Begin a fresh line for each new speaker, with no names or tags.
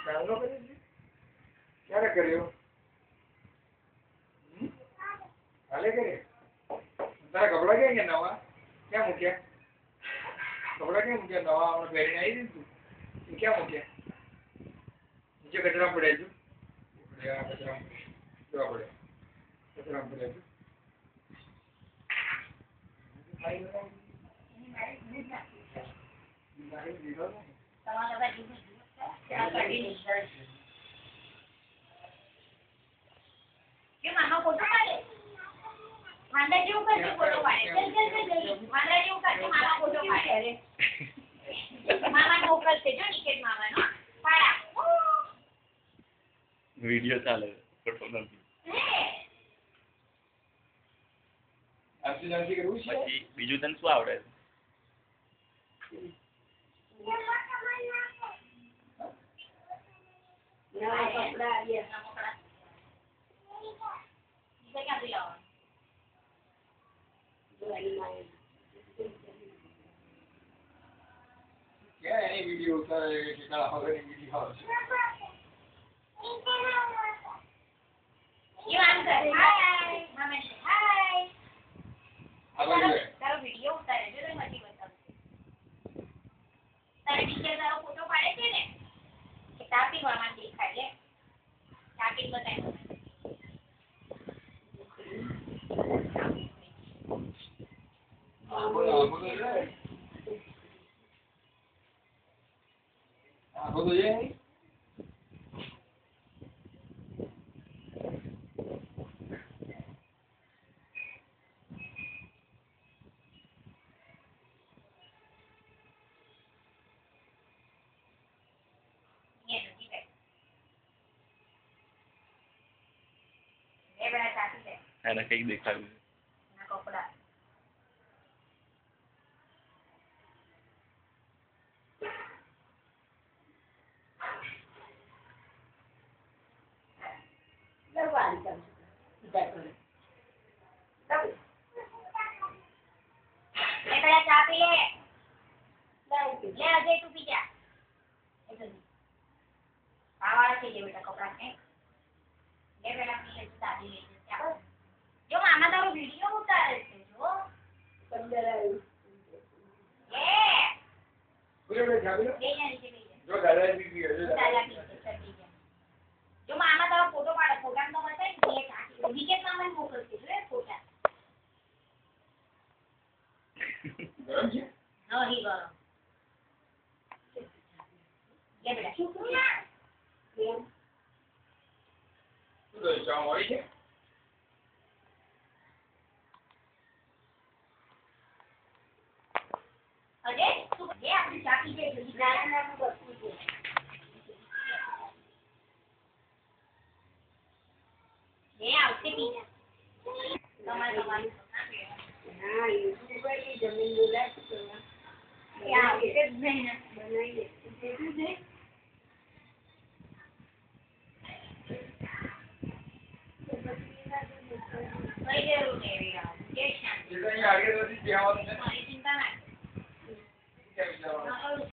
Download કર્યો છે? ક્યારે કર્યો? કાલે કર્યો? તારા કપડા ક્યાં ગયા નવા? ક્યાં મૂક્યા? કપડા ક્યાં મૂક્યા નવા? હમણાં પહેરીને આવી હતી તું? એ ક્યાં મૂક્યા? નીચે કચરા પડ્યા છું. કચરા કેવા પડ્યા? કચરા પડ્યા છું.
वीडियो ચાલે ફોટો નથી
આરતી કરવું છે
પછી બીજું તને શું આવડે
નવા કપડા
क्या है वीडियो उतारे कि काला वगैरह वीडियो આવે છે
You answer. Hi. Mama say hi. તારો વિડિયો ઉતારે જો ને મતી બતાવું તારે ટીચર તારો ફોટો પાડે છે ને કે ટાપી મામા દેખાય લે ટાપી બતાય
બોલો ये
એને કઈ દેખાડ્યું
કપડા જો મામા તારો વિડિયો ઉતારે છે જો અંદર આવ્યું
બોલે જાબી જો દાદા બી ગયો જો દાદા
જો મામા તારો ફોટો પાડે ફોટા તો બતાય ને કાકી વિકેટ મામા મોકલશે જો ફોટા
ગરમ છે
નહીં ગરમ લે બેટા શુક્રિયા
શું તો ચા હોય છે
અજય તું એ આપણી ચાકી દે નાના નાનું વસ્તુ છે એ આવશે બીજા તમારે હા યુટ્યુબર ની જમીન બોલાય છે એ આવશે જ નહીં ને બનાવીએ કેટલું છે કઈ જરૂર નહીં જે શાંતિ
આગળ નથી કહેવાનું છે